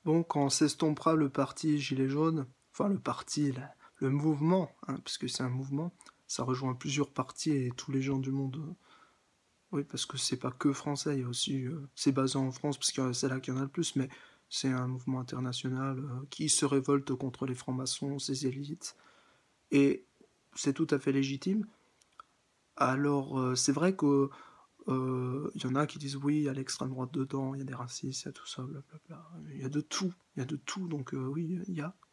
Bon, quand s'estompera le parti Gilets jaunes, enfin le parti, le mouvement, hein, puisque c'est un mouvement, ça rejoint plusieurs partis et tous les gens du monde. Oui, parce que c'est pas que français, il y a aussi, c'est basé en France parce que c'est là qu'il y en a le plus, mais c'est un mouvement international qui se révolte contre les francs-maçons, ces élites, et c'est tout à fait légitime. Alors, c'est vrai que il y en a qui disent oui, il y a l'extrême droite dedans, il y a des racistes, il y a tout ça, blablabla. Il y a de tout, donc oui,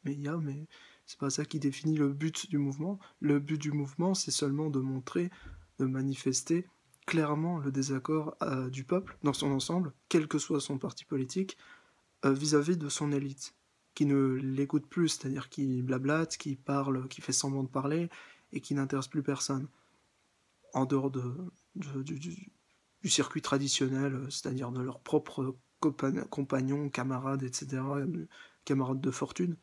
mais c'est pas ça qui définit le but du mouvement. Le but du mouvement, c'est seulement de montrer, de manifester clairement le désaccord du peuple dans son ensemble, quel que soit son parti politique, vis-à-vis de son élite, qui ne l'écoute plus, c'est-à-dire qui blablate, qui parle, qui fait semblant de parler, et qui n'intéresse plus personne, en dehors de- du, du- du circuit traditionnel, c'est-à-dire de leurs propres compagnons, camarades, etc., camarades de fortune,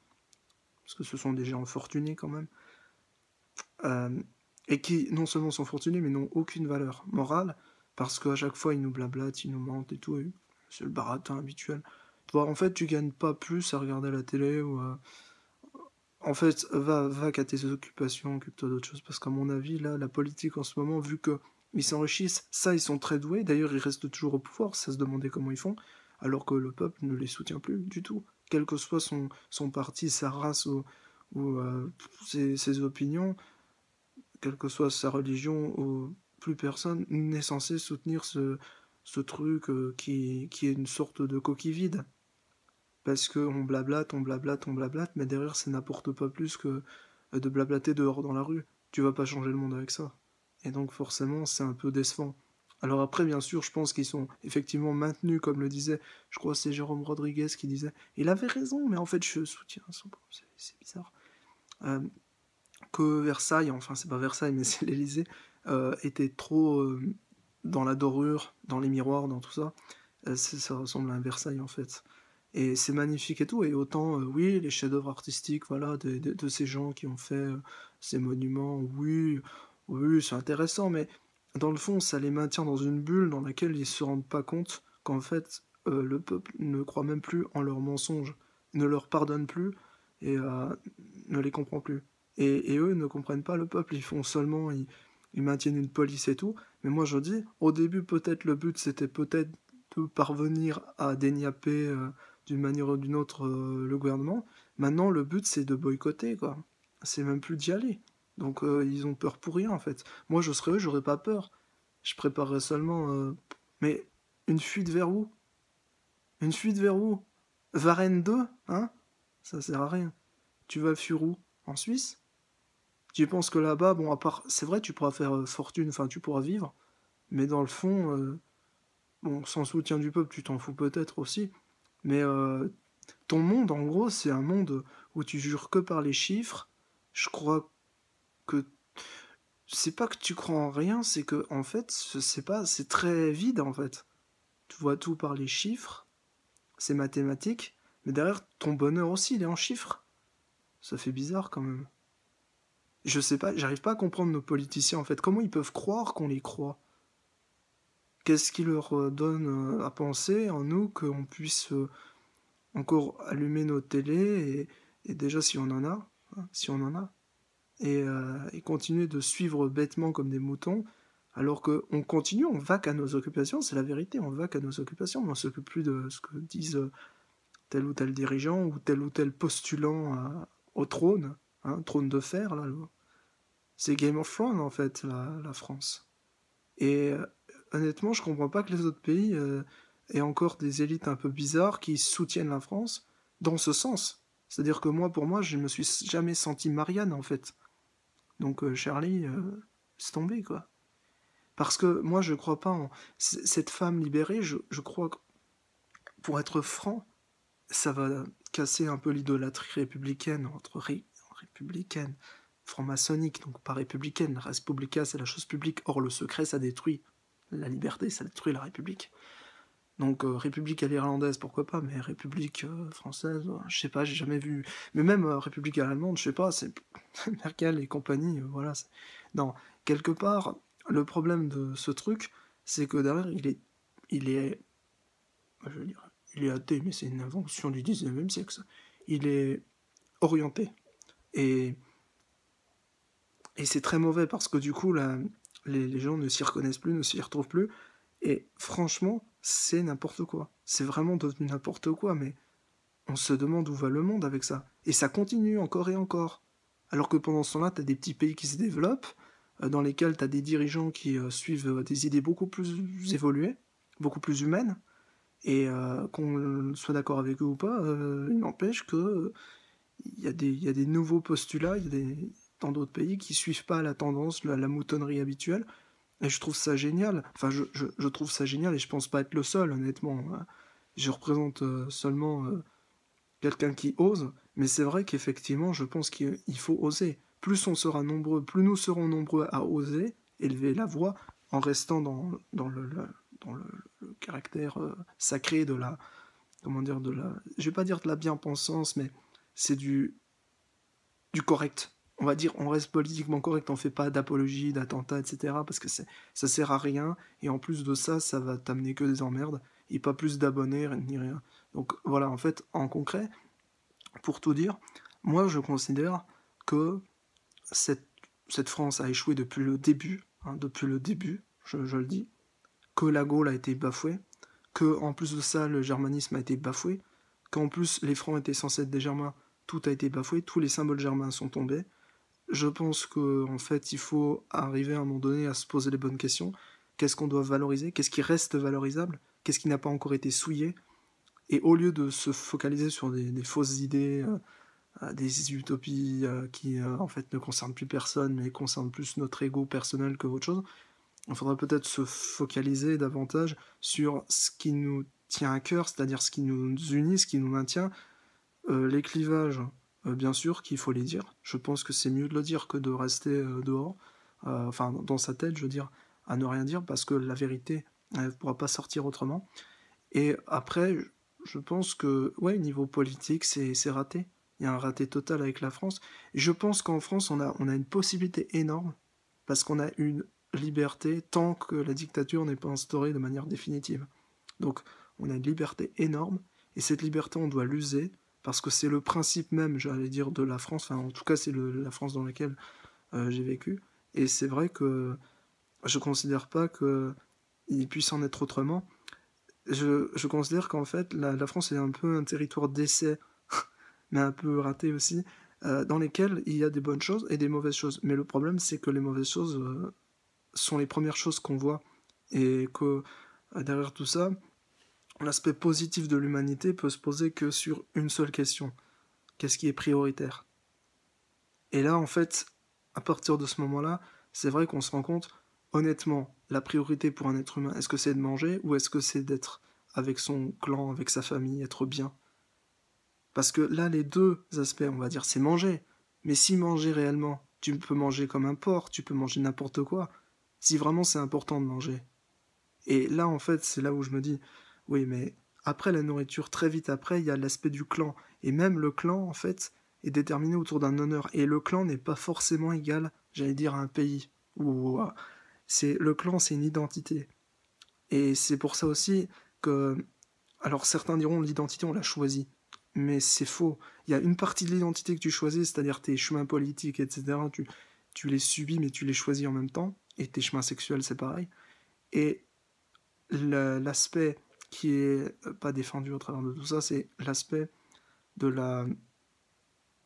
parce que ce sont des gens fortunés quand même, euh, et qui non seulement sont fortunés, mais n'ont aucune valeur morale, parce qu'à chaque fois ils nous blablatent, ils nous mentent et tout, et c'est le baratin habituel. Tu vois, en fait, tu gagnes pas plus à regarder la télé ou à... En fait, va qu'à tes occupations, occupe-toi d'autres choses, parce qu'à mon avis, là, la politique en ce moment, vu que ils s'enrichissent, ça, ils sont très doués, d'ailleurs, ils restent toujours au pouvoir, ça se demandait comment ils font, alors que le peuple ne les soutient plus du tout, quel que soit son parti, sa race ou ses opinions, quelle que soit sa religion, plus personne n'est censé soutenir ce truc qui est une sorte de coquille vide. Parce qu'on blablate, on blablate, on blablate, mais derrière, ça n'apporte pas plus que de blablater dehors dans la rue. Tu vas pas changer le monde avec ça. Et donc, forcément, c'est un peu décevant. Alors après, bien sûr, je pense qu'ils sont effectivement maintenus, comme le disait, je crois que c'est Jérôme Rodriguez qui disait, il avait raison, mais en fait, je soutiens son... C'est bizarre. Euh, que Versailles, enfin, c'est pas Versailles, mais c'est l'Élysée, était trop dans la dorure, dans les miroirs, dans tout ça. Ça ressemble à un Versailles, en fait. Et c'est magnifique et tout, et autant, oui, les chefs-d'œuvre artistiques, voilà, de ces gens qui ont fait ces monuments, oui, oui, c'est intéressant, mais dans le fond, ça les maintient dans une bulle dans laquelle ils se rendent pas compte qu'en fait, le peuple ne croit même plus en leurs mensonges, ne leur pardonne plus, et ne les comprend plus. Et eux ne comprennent pas le peuple, ils font seulement, ils maintiennent une police et tout, mais moi je dis, au début, peut-être le but c'était peut-être de parvenir à déniapper d'une manière ou d'une autre le gouvernement. Maintenant, le but, c'est de boycotter, quoi. C'est même plus d'y aller. Donc, ils ont peur pour rien, en fait. Moi, je serais eux, j'aurais pas peur. Je préparerais seulement... Mais une fuite vers où? Une fuite vers où? Varennes 2, hein? Ça sert à rien. Tu vas fuir où? En Suisse? Tu penses que là-bas, bon, à part... C'est vrai, tu pourras faire fortune, enfin, tu pourras vivre, mais dans le fond, bon, sans soutien du peuple, tu t'en fous peut-être aussi, mais ton monde, en gros, c'est un monde où tu jures que par les chiffres. Je crois que c'est pas que tu crois en rien, c'est que en fait, c'est pas, c'est très vide en fait. Tu vois tout par les chiffres, c'est mathématique, mais derrière ton bonheur aussi, il est en chiffres. Ça fait bizarre quand même. Je sais pas, j'arrive pas à comprendre nos politiciens en fait. Comment ils peuvent croire qu'on les croit? Qu'est-ce qui leur donne à penser en nous qu'on puisse encore allumer nos télés et déjà si on en a, hein, si on en a, et continuer de suivre bêtement comme des moutons, alors qu'on continue, on va qu'à nos occupations, c'est la vérité, on va qu'à nos occupations, mais on s'occupe plus de ce que disent tel ou tel dirigeant ou tel postulant au trône, hein, trône de fer, là, c'est Game of Thrones en fait, la France. Et honnêtement, je comprends pas que les autres pays aient encore des élites un peu bizarres qui soutiennent la France dans ce sens. C'est-à-dire que moi, pour moi, je me suis jamais senti Marianne en fait. Donc Charlie, c'est tombé quoi. Parce que moi je crois pas en cette femme libérée, je crois que pour être franc, ça va casser un peu l'idolâtrie républicaine républicaine, franc-maçonnique, donc pas républicaine. La Respublica c'est la chose publique, or le secret ça détruit la liberté, ça détruit la République. Donc République à l'irlandaise, pourquoi pas, mais République française, je sais pas, j'ai jamais vu. Mais même République à l'allemande, je sais pas, c'est Merkel et compagnie, voilà. Non, quelque part, le problème de ce truc, c'est que derrière, il est, je veux dire, il est athée, mais c'est une invention du 19e siècle, ça. Il est orienté. Et, et c'est très mauvais parce que du coup, là, les gens ne s'y reconnaissent plus, ne s'y retrouvent plus. Et franchement, c'est n'importe quoi. C'est vraiment devenu n'importe quoi, mais on se demande où va le monde avec ça. Et ça continue encore et encore. Alors que pendant ce temps-là, tu as des petits pays qui se développent, dans lesquels tu as des dirigeants qui suivent des idées beaucoup plus évoluées, beaucoup plus humaines, et qu'on soit d'accord avec eux ou pas, il n'empêche que il y a des nouveaux postulats, dans d'autres pays qui suivent pas la tendance, la moutonnerie habituelle, et je trouve ça génial. Enfin, je trouve ça génial, et je pense pas être le seul, honnêtement. Je représente seulement quelqu'un qui ose, mais c'est vrai qu'effectivement, je pense qu'il faut oser. Plus on sera nombreux, plus nous serons nombreux à oser élever la voix en restant dans le caractère sacré de la, comment dire, je vais pas dire de la bien-pensance, mais c'est du correct. On va dire, on reste politiquement correct, on fait pas d'apologie, d'attentats, etc. Parce que ça sert à rien, et en plus de ça, ça va t'amener que des emmerdes, et pas plus d'abonnés, ni rien. Donc voilà, en fait, en concret, pour tout dire, moi je considère que cette, cette France a échoué depuis le début, hein, depuis le début, je le dis, que la Gaule a été bafouée, que en plus de ça, le germanisme a été bafoué, qu'en plus les Francs étaient censés être des Germains, tout a été bafoué, tous les symboles germains sont tombés. Je pense qu'en fait, il faut arriver à un moment donné à se poser les bonnes questions. Qu'est-ce qu'on doit valoriser? Qu'est-ce qui reste valorisable? Qu'est-ce qui n'a pas encore été souillé? Et au lieu de se focaliser sur des fausses idées, des utopies qui en fait ne concernent plus personne, mais concernent plus notre ego personnel que autre chose, il faudrait peut-être se focaliser davantage sur ce qui nous tient à cœur, c'est-à-dire ce qui nous unit, ce qui nous maintient. Les clivages, bien sûr qu'il faut les dire. Je pense que c'est mieux de le dire que de rester dehors, enfin dans sa tête, je veux dire, à ne rien dire, parce que la vérité, elle ne pourra pas sortir autrement. Et après, je pense que, ouais, niveau politique, c'est raté. Il y a un raté total avec la France. Et je pense qu'en France, on a une possibilité énorme, parce qu'on a une liberté tant que la dictature n'est pas instaurée de manière définitive. Donc, on a une liberté énorme, et cette liberté, on doit l'user, parce que c'est le principe même, j'allais dire, de la France. Enfin, en tout cas, c'est la France dans laquelle j'ai vécu. Et c'est vrai que je considère pas qu'il puisse en être autrement. Je considère qu'en fait, la France est un peu un territoire d'essai, mais un peu raté aussi, dans lesquels il y a des bonnes choses et des mauvaises choses. Mais le problème, c'est que les mauvaises choses sont les premières choses qu'on voit. Et que derrière tout ça, l'aspect positif de l'humanité peut se poser que sur une seule question. Qu'est-ce qui est prioritaire? Et là, en fait, à partir de ce moment-là, c'est vrai qu'on se rend compte, honnêtement, la priorité pour un être humain, est-ce que c'est de manger ou est-ce que c'est d'être avec son clan, avec sa famille, être bien? Parce que là, les deux aspects, on va dire, c'est manger. Mais si manger réellement, tu peux manger comme un porc, tu peux manger n'importe quoi. Si vraiment c'est important de manger. Et là, en fait, c'est là où je me dis, oui, mais après la nourriture, très vite après, il y a l'aspect du clan. Et même le clan, en fait, est déterminé autour d'un honneur. Et le clan n'est pas forcément égal, j'allais dire, à un pays. Ou le clan, c'est une identité. Et c'est pour ça aussi que, alors certains diront l'identité on l'a choisie, mais c'est faux. Il y a une partie de l'identité que tu choisis, c'est-à-dire tes chemins politiques, etc. Tu les subis, mais tu les choisis en même temps. Et tes chemins sexuels, c'est pareil. Et l'aspect qui est pas défendu au travers de tout ça, c'est l'aspect de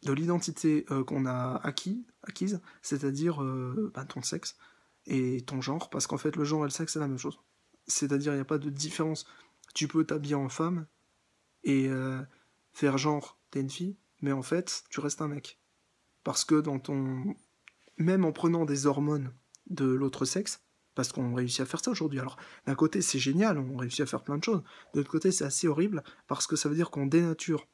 de l'identité qu'on a acquise, c'est-à-dire ton sexe et ton genre, parce qu'en fait le genre et le sexe c'est la même chose. C'est-à-dire il n'y a pas de différence. Tu peux t'habiller en femme et faire genre t'es une fille, mais en fait tu restes un mec. Parce que même en prenant des hormones de l'autre sexe, parce qu'on réussit à faire ça aujourd'hui. Alors, d'un côté, c'est génial, on réussit à faire plein de choses. De l'autre côté, c'est assez horrible, parce que ça veut dire qu'on dénature.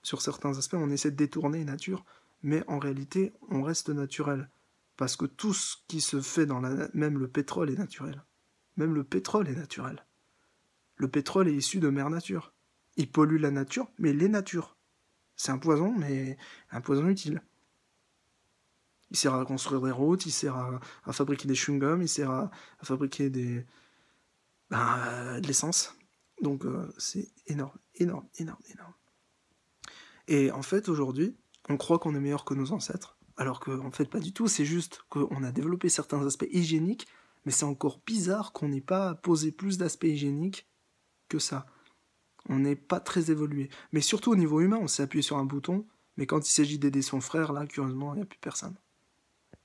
Sur certains aspects, on essaie de détourner nature, mais en réalité, on reste naturel. Parce que tout ce qui se fait même le pétrole est naturel. Même le pétrole est naturel. Le pétrole est issu de mère nature. Il pollue la nature, mais il est nature. C'est un poison, mais un poison utile. Il sert à construire des routes, il sert à fabriquer des chewing-gums, il sert à fabriquer de l'essence. Donc c'est énorme, énorme, énorme, énorme. Et en fait, aujourd'hui, on croit qu'on est meilleur que nos ancêtres, alors qu'en fait, pas du tout. C'est juste qu'on a développé certains aspects hygiéniques, mais c'est encore bizarre qu'on n'ait pas posé plus d'aspects hygiéniques que ça. On n'est pas très évolué. Mais surtout au niveau humain, on s'est appuyé sur un bouton, mais quand il s'agit d'aider son frère, là, curieusement, il n'y a plus personne.